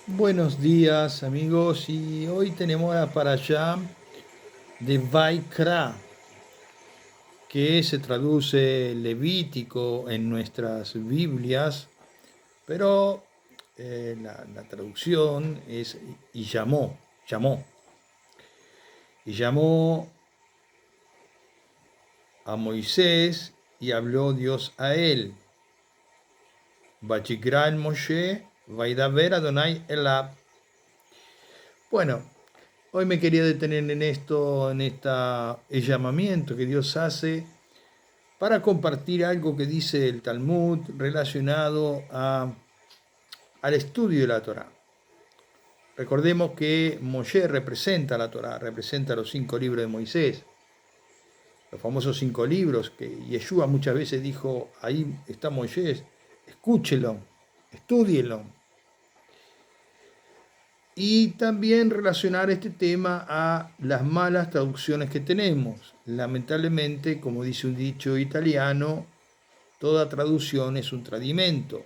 Buenos días amigos, y hoy tenemos la allá de Vaikra, que se traduce Levítico en nuestras Biblias, pero la traducción es y llamó a Moisés y habló Dios a él. Vayikra el Moshe, Vaidaber Adonai Elab. Bueno, hoy me quería detener en esto, el llamamiento que Dios hace para compartir algo que dice el Talmud relacionado al estudio de la Torá. Recordemos que Moshe representa la Torá, representa los 5 libros de Moisés, los famosos 5 libros que Yeshua muchas veces dijo: ahí está Moisés, escúchelo, estúdielo. Y también relacionar este tema a las malas traducciones que tenemos. Lamentablemente, como dice un dicho italiano, toda traducción es un tradimento.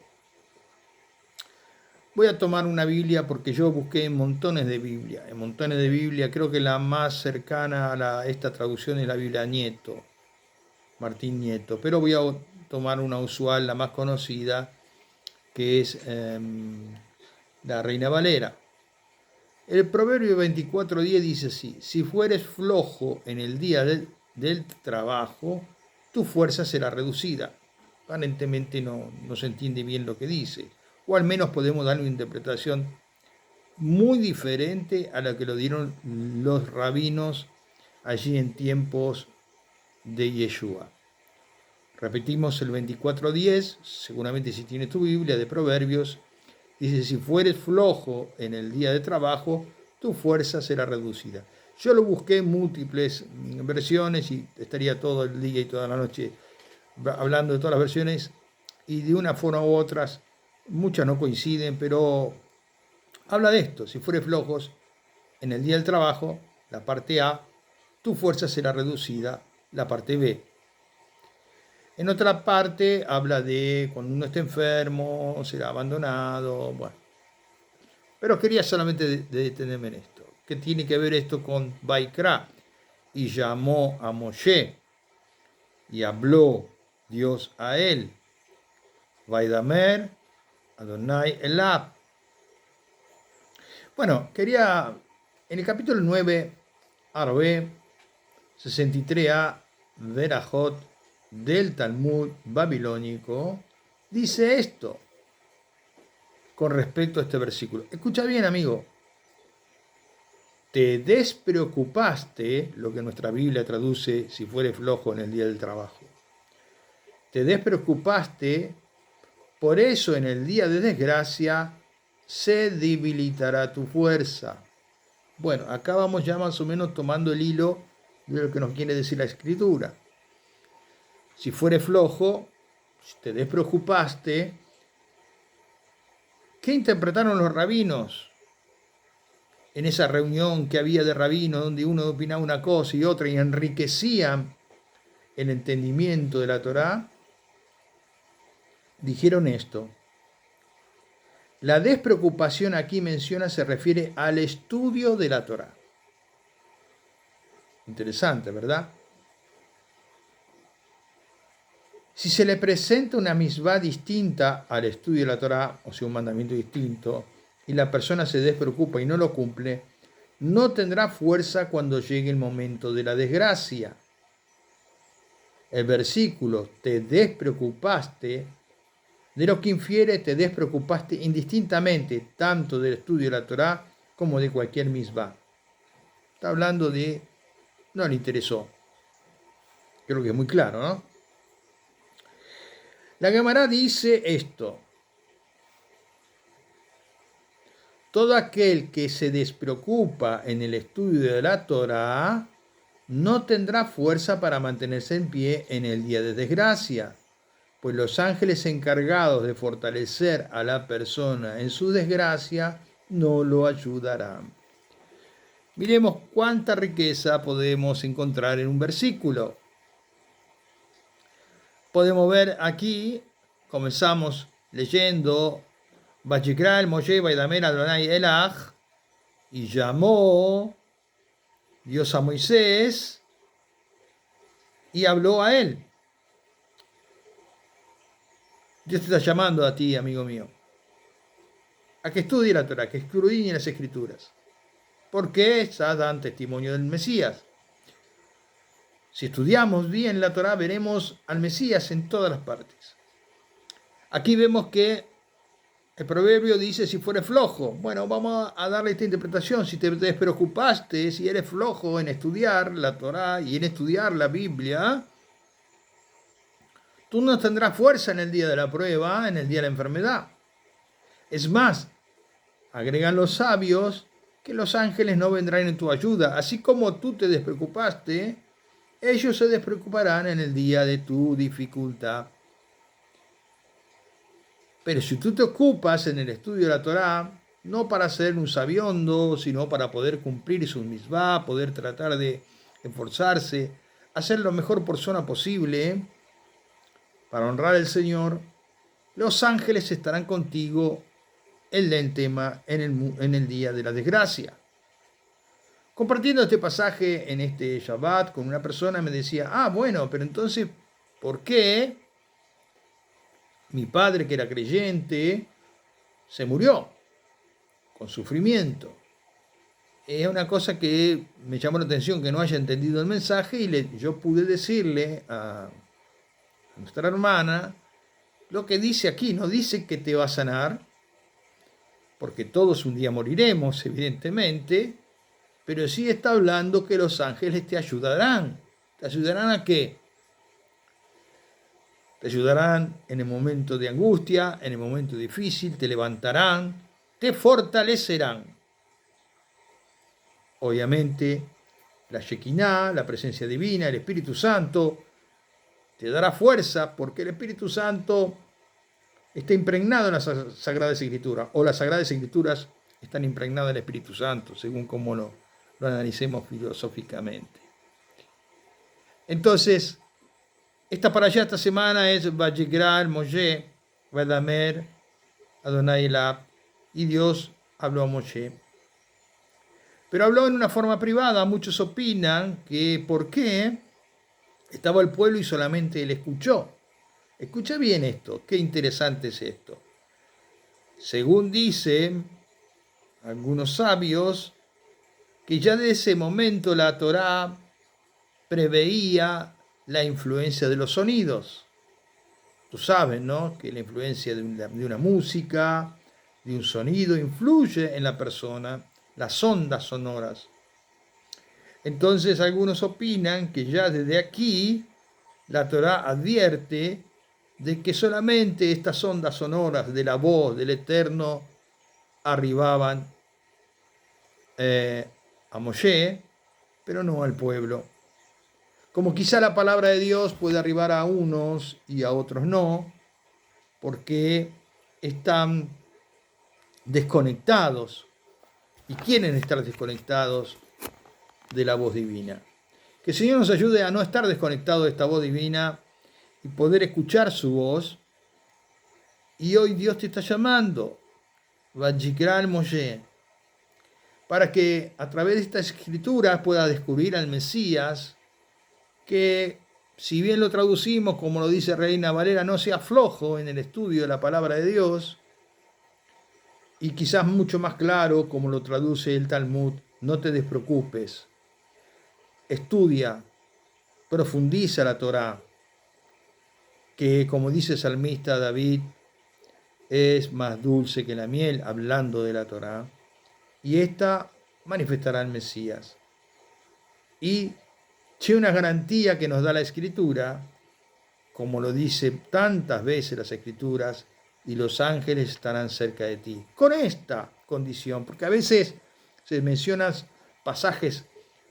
Voy a tomar una Biblia porque yo busqué en montones de Biblia. Creo que la más cercana a esta traducción es la Biblia Nieto, Martín Nieto. Pero voy a tomar una usual, la más conocida, que es la Reina Valera. El Proverbio 24:10 dice así: si fueres flojo en el día del trabajo, tu fuerza será reducida. Aparentemente no se entiende bien lo que dice, o al menos podemos darle una interpretación muy diferente a la que lo dieron los rabinos allí en tiempos de Yeshua. Repetimos el 24:10, seguramente si tienes tu Biblia de Proverbios, dice: si fueres flojo en el día de trabajo, tu fuerza será reducida. Yo lo busqué en múltiples versiones y estaría todo el día y toda la noche hablando de todas las versiones, y de una forma u otra, muchas no coinciden, pero habla de esto: si fueres flojos en el día del trabajo, la parte A, tu fuerza será reducida, la parte B. En otra parte habla de cuando uno esté enfermo, será abandonado, bueno. Pero quería solamente detenerme en esto. ¿Qué tiene que ver esto con Vaikra? Y llamó a Moshe, y habló Dios a él. Vaidamer Adonai Elab. Bueno, quería, en el capítulo 9, Arbe, 63a, Berajot, del Talmud babilónico, dice esto con respecto a este versículo. Escucha bien, amigo. Te despreocupaste, lo que nuestra Biblia traduce: si fueres flojo en el día del trabajo. Te despreocupaste, por eso en el día de desgracia se debilitará tu fuerza. Bueno, acá vamos ya más o menos tomando el hilo de lo que nos quiere decir la Escritura. Si fueres flojo, si te despreocupaste, ¿qué interpretaron los rabinos en esa reunión que había de rabinos, donde uno opinaba una cosa y otra y enriquecían el entendimiento de la Torá? Dijeron esto: la despreocupación aquí menciona se refiere al estudio de la Torá. Interesante, ¿verdad? Si se le presenta una misvá distinta al estudio de la Torá, o sea, un mandamiento distinto, y la persona se despreocupa y no lo cumple, no tendrá fuerza cuando llegue el momento de la desgracia. El versículo "te despreocupaste", de lo que infiere: te despreocupaste indistintamente, tanto del estudio de la Torá como de cualquier misvá. Está hablando de no le interesó. Creo que es muy claro, ¿no? La Gemara dice esto: todo aquel que se despreocupa en el estudio de la Torá no tendrá fuerza para mantenerse en pie en el día de desgracia, pues los ángeles encargados de fortalecer a la persona en su desgracia no lo ayudarán. Miremos cuánta riqueza podemos encontrar en un versículo. Podemos ver aquí, comenzamos leyendo Vayikra el Moshe Vaidamer Adonai Elach, y llamó Dios a Moisés y habló a él. Dios te está llamando a ti, amigo mío, a que estudie la Torah, que escudriñe las Escrituras, porque esas dan testimonio del Mesías. Si estudiamos bien la Torah, veremos al Mesías en todas las partes. Aquí vemos que el proverbio dice: si fueres flojo. Bueno, vamos a darle esta interpretación. Si te despreocupaste, si eres flojo en estudiar la Torah y en estudiar la Biblia, tú no tendrás fuerza en el día de la prueba, en el día de la enfermedad. Es más, agregan los sabios que los ángeles no vendrán en tu ayuda. Así como tú te despreocupaste, ellos se despreocuparán en el día de tu dificultad. Pero si tú te ocupas en el estudio de la Torá, no para ser un sabiondo, sino para poder cumplir sus misvá, poder tratar de esforzarse, hacer lo mejor persona posible para honrar al Señor, los ángeles estarán contigo en el tema, en el día de la desgracia. Compartiendo este pasaje en este Shabbat con una persona, me decía: bueno, pero entonces, ¿por qué mi padre, que era creyente, se murió con sufrimiento? Es una cosa que me llamó la atención, que no haya entendido el mensaje, y yo pude decirle a nuestra hermana lo que dice aquí. No dice que te va a sanar, porque todos un día moriremos, evidentemente, pero sí está hablando que los ángeles te ayudarán. ¿Te ayudarán a qué? Te ayudarán en el momento de angustia, en el momento difícil, te levantarán, te fortalecerán. Obviamente, la Shekinah, la presencia divina, el Espíritu Santo, te dará fuerza, porque el Espíritu Santo está impregnado en las Sagradas Escrituras, o las Sagradas Escrituras están impregnadas en el Espíritu Santo, según como lo analicemos filosóficamente. Entonces, esta para allá esta semana es Vayikra el Moshe Vaidamer Adonai Elach, y Dios habló a Moshe. Pero habló en una forma privada. Muchos opinan que por qué estaba el pueblo y solamente él escuchó. Escucha bien esto, qué interesante es esto. Según dicen algunos sabios, que ya de ese momento la Torá preveía la influencia de los sonidos. Tú sabes, ¿no?, que la influencia de una música, de un sonido, influye en la persona, las ondas sonoras. Entonces algunos opinan que ya desde aquí la Torá advierte de que solamente estas ondas sonoras de la voz del Eterno arribaban a Moshe, pero no al pueblo. Como quizá la palabra de Dios puede arribar a unos y a otros no, porque están desconectados y quieren estar desconectados de la voz divina. Que el Señor nos ayude a no estar desconectados de esta voz divina y poder escuchar su voz. Y hoy Dios te está llamando, Vayikra el Moshe, para que a través de estas escrituras puedas descubrir al Mesías, que si bien lo traducimos, como lo dice Reina Valera, no sea flojo en el estudio de la palabra de Dios, y quizás mucho más claro, como lo traduce el Talmud: no te despreocupes, estudia, profundiza la Torá, que como dice el salmista David, es más dulce que la miel, hablando de la Torá, y esta manifestará el Mesías. Y hay una garantía que nos da la Escritura, como lo dice tantas veces las Escrituras: y los ángeles estarán cerca de ti. Con esta condición, porque a veces se mencionan pasajes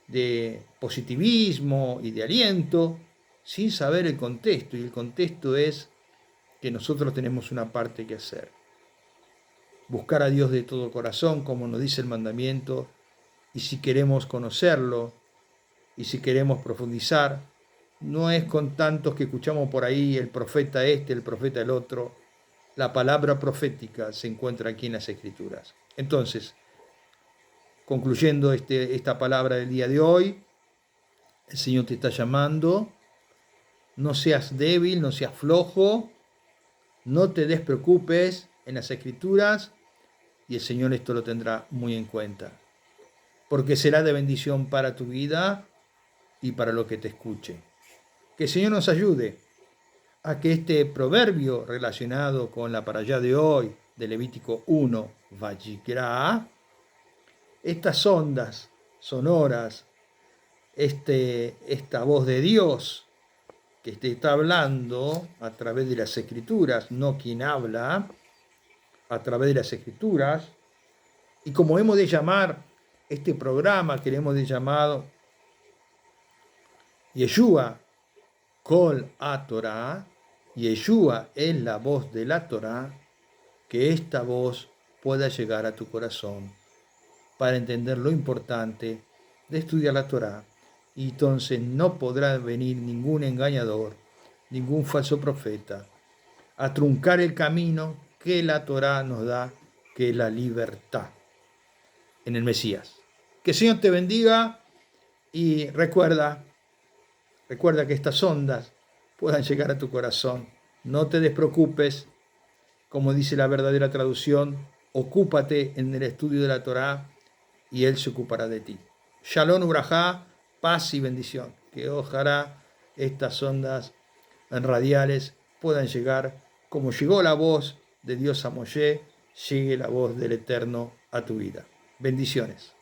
de positivismo y de aliento sin saber el contexto, y el contexto es que nosotros tenemos una parte que hacer. Buscar a Dios de todo corazón, como nos dice el mandamiento, y si queremos conocerlo, y si queremos profundizar, no es con tantos que escuchamos por ahí, el profeta este, el profeta el otro. La palabra profética se encuentra aquí en las Escrituras. Entonces, concluyendo esta palabra del día de hoy, el Señor te está llamando. No seas débil, no seas flojo, no te despreocupes en las Escrituras y el Señor esto lo tendrá muy en cuenta, porque será de bendición para tu vida y para lo que te escuche. Que el Señor nos ayude a que este proverbio relacionado con la parashá de hoy, de Levítico 1, Vayikra, estas ondas sonoras, esta voz de Dios que te está hablando a través de las Escrituras, no quien habla, a través de las Escrituras, y como hemos de llamar este programa, que le hemos de llamado Yeshua Kol HaTorah, Yeshua es la voz de la Torah, que esta voz pueda llegar a tu corazón para entender lo importante de estudiar la Torah. Y entonces no podrá venir ningún engañador, ningún falso profeta, a truncar el camino que la Torah nos da, que es la libertad en el Mesías. Que el Señor te bendiga y recuerda que estas ondas puedan llegar a tu corazón. No te despreocupes, como dice la verdadera traducción, ocúpate en el estudio de la Torah y Él se ocupará de ti. Shalom Ubrajá, paz y bendición. Que ojalá estas ondas radiales puedan llegar, como llegó la voz de Dios a Moshe, llegue la voz del Eterno a tu vida. Bendiciones.